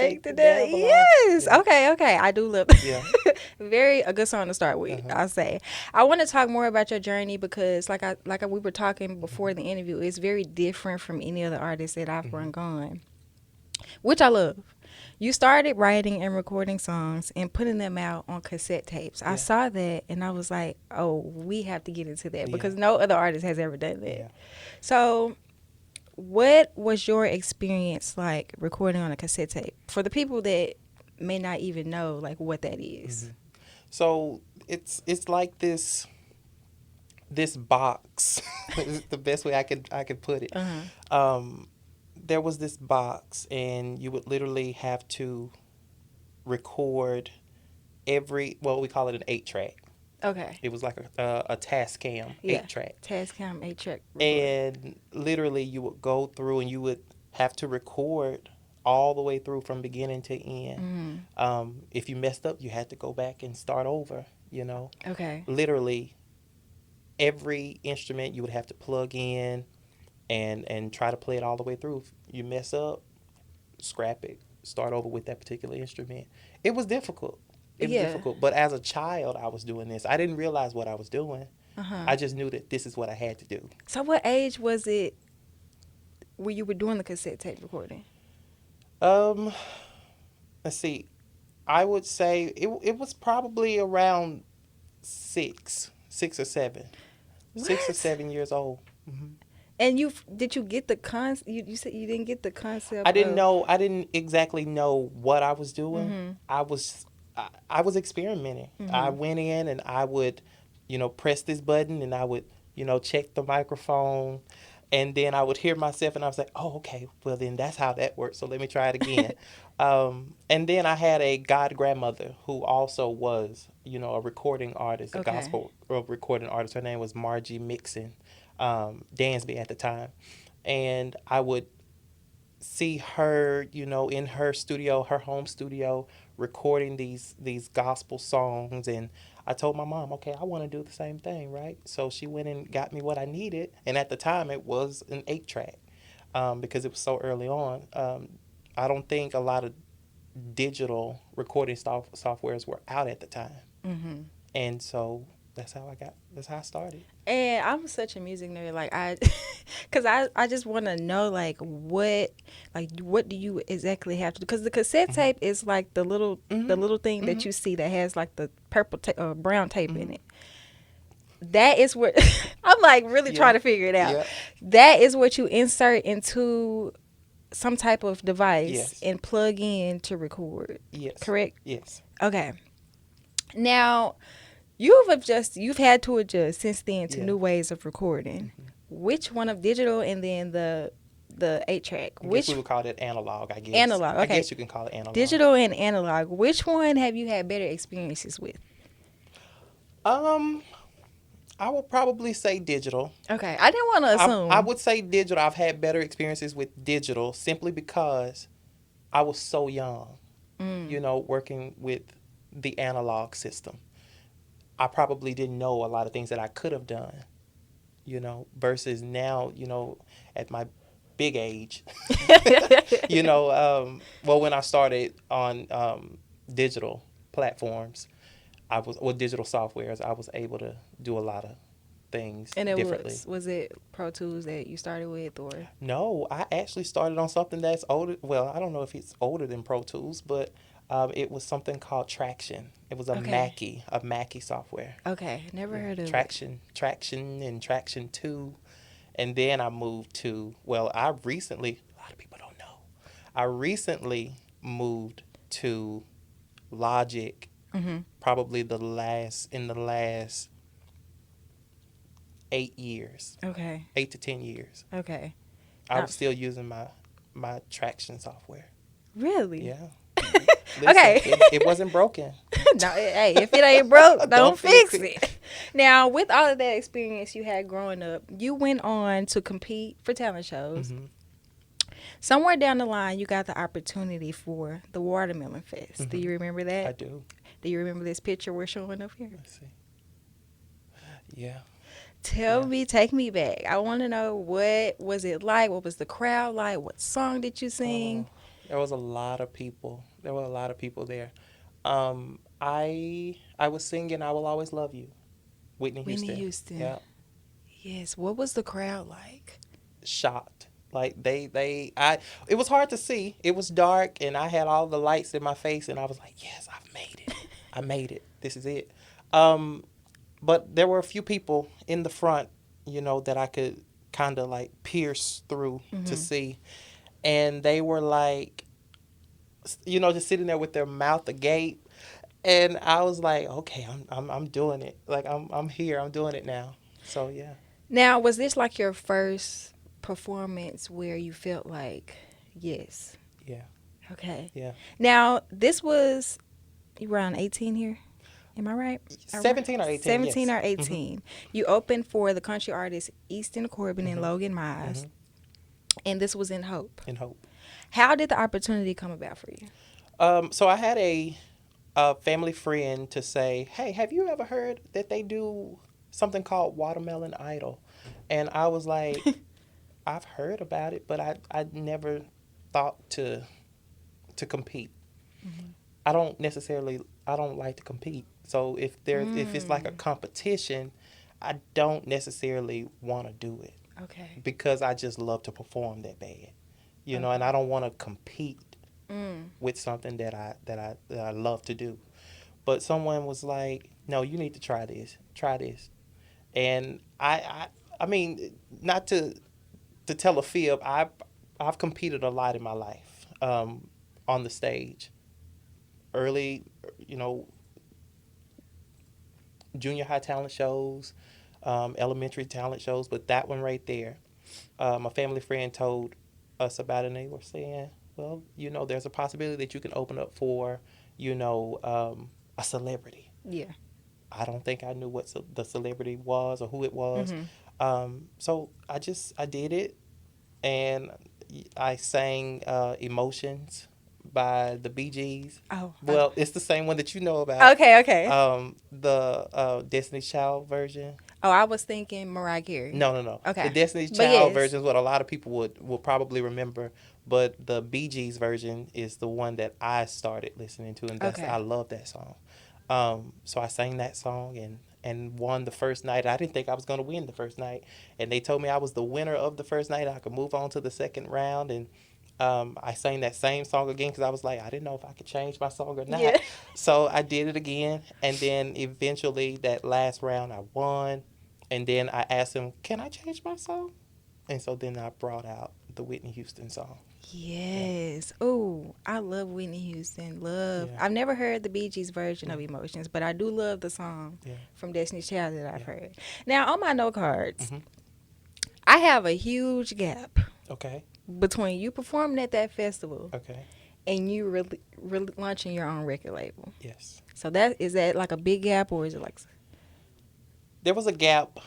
Shake the devil off. Yes. Yeah. Okay. I do love Yeah. very a good song to start with. Uh-huh. I'll say. I want to talk more about your journey because, we were talking before the interview, it's very different from any other artist that I've run on, which I love. You started writing and recording songs and putting them out on cassette tapes. I Yeah. saw that and I was like, oh, we have to get into that Yeah. because no other artist has ever done that. Yeah. So, what was your experience like recording on a cassette tape for the people that may not even know like what that is? So it's like this box. Is the best way I could put it. There was this box, and you would literally have to record we call it an 8-track. Okay. It was like a Tascam 8-track. Tascam 8-track. And literally you would go through and you would have to record all the way through from beginning to end. If you messed up, you had to go back and start over, Okay. Literally every instrument you would have to plug in and try to play it all the way through. If you mess up, scrap it, start over with that particular instrument. It was difficult. It was difficult. But as a child, I was doing this. I didn't realize what I was doing. I just knew that this is what I had to do. So what age was it when you were doing the cassette tape recording? Let's see. I would say it was probably around 6 or 7. What? 6 or 7 years old. And did you get the concept? You said you didn't get the concept. I didn't know. I didn't exactly know what I was doing. I was experimenting. I went in and I would, press this button and I would, check the microphone, and then I would hear myself and I was like, oh, okay, well then that's how that works. So let me try it again. And then I had a god grandmother who also was, a recording artist, a gospel recording artist. Her name was Margie Mixon. Dansby at the time, and I would see her, in her studio, her home studio, recording these gospel songs. And I told my mom, okay, I want to do the same thing, right? So she went and got me what I needed, and at the time it was an 8-track, because it was so early on. I don't think a lot of digital recording softwares were out at the time, and so that's how I started. And I'm such a music nerd, because I just want to know what do you exactly have to do? Because the cassette tape is like the little thing that you see that has like the purple brown tape in it. That is what I'm like really trying to figure it out. Yeah. That is what you insert into some type of device and plug in to record. Yes. Correct? Yes. Okay. Now, you've had to adjust since then to new ways of recording. Which one of digital and then the 8-track? Which we would call it analog, I guess. Analog, okay. I guess you can call it analog. Digital and analog. Which one have you had better experiences with? I would probably say digital. Okay. I didn't want to assume. I would say digital. I've had better experiences with digital simply because I was so young, working with the analog system. I probably didn't know a lot of things that I could have done, versus now, at my big age, when I started on digital platforms, digital softwares, I was able to do a lot of things differently. Was it Pro Tools that you started with, or? No, I actually started on something that's older. Well, I don't know if it's older than Pro Tools, but it was something called Traction. It was a Mackie software. Okay, never heard of Traction and Traction 2. And then I moved to, a lot of people don't know, I recently moved to Logic, probably in the last 8 years. Okay. 8 to 10 years. Okay. I was still using my Traction software. Really? Yeah. Listen, Okay. It wasn't broken. No, hey, if it ain't broke, don't fix it. Now, with all of that experience you had growing up, you went on to compete for talent shows. Somewhere down the line, you got the opportunity for the Watermelon Fest. Do you remember that? I do. Do you remember this picture we're showing up here? Let's see. Yeah. Tell me, take me back. I want to know, what was it like? What was the crowd like? What song did you sing? There was a lot of people. There were a lot of people there. I was singing "I Will Always Love You," Whitney Whitney Houston. Houston. Yeah, Yes. What was the crowd like? shocked. Like it was hard to see. It was dark, and I had all the lights in my face, and I was like, "Yes, I've made it. I made it. This is it." Um, but there were a few people in the front, that I could kind of like pierce through to see, and they were like, just sitting there with their mouth agape, and I was like, "Okay, I'm doing it. Like I'm here. I'm doing it now." So yeah, Now, was this like your first performance where you felt like, yes? yeah, Okay. yeah. Now, this was you were around 18 here. Am I right? 17 or 18, 17 yes. or 18. You opened for the country artist Easton Corbin and Mm-hmm. Logan Miles, Mm-hmm. and this was in Hope. In Hope. How did the opportunity come about for you? So I had a family friend to say, "Hey, have you ever heard that they do something called Watermelon Idol?" And I was like, "I've heard about it, but I never thought to compete. I don't like to compete. So if it's like a competition, I don't necessarily want to do it Okay. because I just love to perform that bad, and I don't want to compete with something that I love to do. But someone was like, "No, you need to try this. Try this." And I mean, not to tell a fib, I've competed a lot in my life, on the stage, early, you know, junior high talent shows, elementary talent shows. But that one right there, my family friend told us about it, and they were saying, "Well, there's a possibility that you can open up for, a celebrity." Yeah. I don't think I knew what the celebrity was or who it was. So I did it, and I sang "Emotions" by the Bee Gees. Oh. Well, it's the same one that you know about. Okay. Okay. The Destiny's Child version. Oh, I was thinking Mariah Carey. No, no, no. The Okay. Destiny's But Child yes. version is what a lot of people will probably remember, but the Bee Gees version is the one that I started listening to, and Okay. I love that song. So I sang that song and won the first night. I didn't think I was going to win the first night, and they told me I was the winner of the first night. I could move on to the second round, and I sang that same song again because I was like, I didn't know if I could change my song or not. Yeah. So I did it again, and then eventually that last round I won, and then I asked him, "Can I change my song?" And so then I brought out the Whitney Houston song. Yes. Oh, I love Whitney Houston. Love. Yeah. I've never heard the Bee Gees version of Emotions, but I do love the song Yeah. from Destiny's Child that I've Yeah. heard. Now, on my note cards, Mhm. I have a huge gap Okay. between you performing at that festival Okay. and you really launching your own record label. Yes. So is that like a big gap, or is it like? There was a gap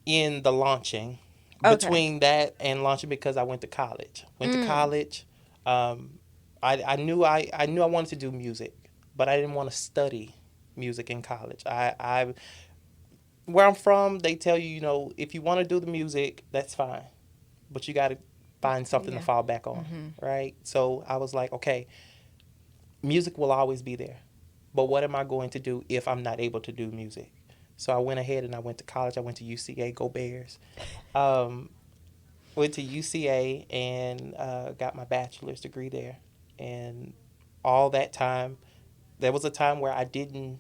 in the launching Okay. between that and launching because I went to college. Went to college. I knew I knew I wanted to do music, but I didn't want to study music in college. I where I'm from, they tell you, if you want to do the music, that's fine, but you got to find something Yeah. to fall back on, right? So I was like, okay, music will always be there, but what am I going to do if I'm not able to do music? So I went ahead and I went to college. I went to UCA, go Bears. Went to UCA and got my bachelor's degree there. And all that time, there was a time where I didn't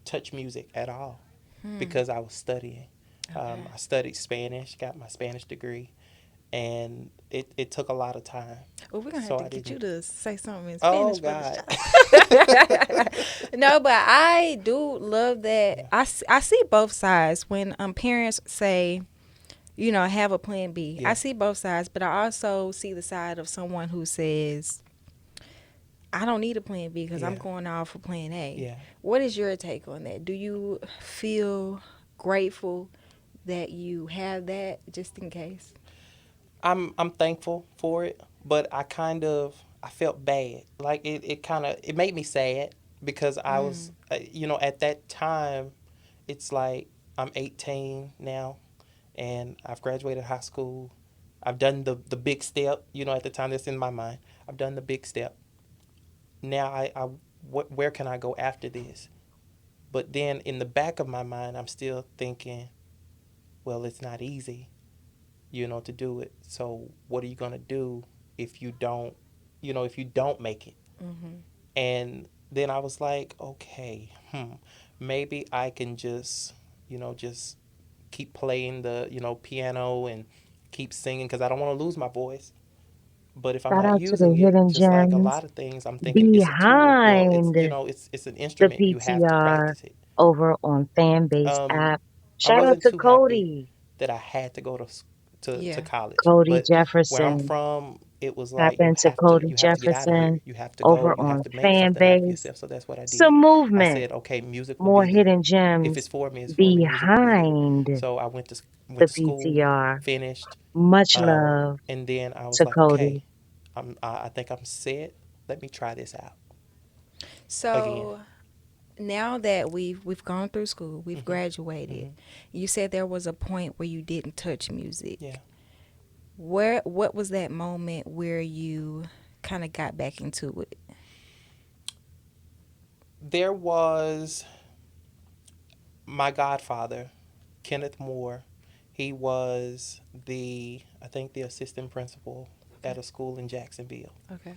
touch music at all because I was studying. Okay. I studied Spanish, got my Spanish degree, and it took a lot of time. Oh, we're gonna have So to I get you didn't- to say something in Oh, Spanish for God. the show. No, but I do love that. Yeah. I see both sides when parents say, have a plan B. Yeah. I see both sides, but I also see the side of someone who says, I don't need a plan B because I'm Yeah. going off for plan A. Yeah. What is your take on that? Do you feel grateful that you have that just in case? I'm thankful for it, but I felt bad. Like it made me sad because I was at that time, it's like I'm 18 now, and I've graduated high school. I've done the big step. At the time that's in my mind, I've done the big step, now where can I go after this? But then in the back of my mind, I'm still thinking, well, it's not easy, to do it. So what are you gonna do if you don't, if you don't make it? Mm-hmm. And then I was like, okay, maybe I can just keep playing the, piano and keep singing because I don't want to lose my voice. But if I'm Shout not out to the using it, hidden just like a gems lot of things, I'm thinking it's a tool. Well, behind it's an the instrument. You have to PTR practice it. over on Fanbase Um, app. I Shout out wasn't to too happy Cody, that I had to go to Yeah. college, Cody but where I'm Jefferson. from, it was Tap like into Cody you have to get out of here. Jefferson You have to go. over You have on to make something happen for Fanbase. yourself. So that's what I did. Some I movement, said, okay, music will more be there. hidden If it's gems for me, it's for me. Music will be there. behind So I went the to school, PTR. finished, Much love and then I was to like, Cody. okay, I think I'm set. Let me try this out again. So now that we've gone through school, we've Hmm. graduated. Hmm. You said there was a point where you didn't touch music. Yeah. What was that moment where you kind of got back into it? There was my godfather, Kenneth Moore. He was I think the assistant principal Okay. at a school in Jacksonville. Okay.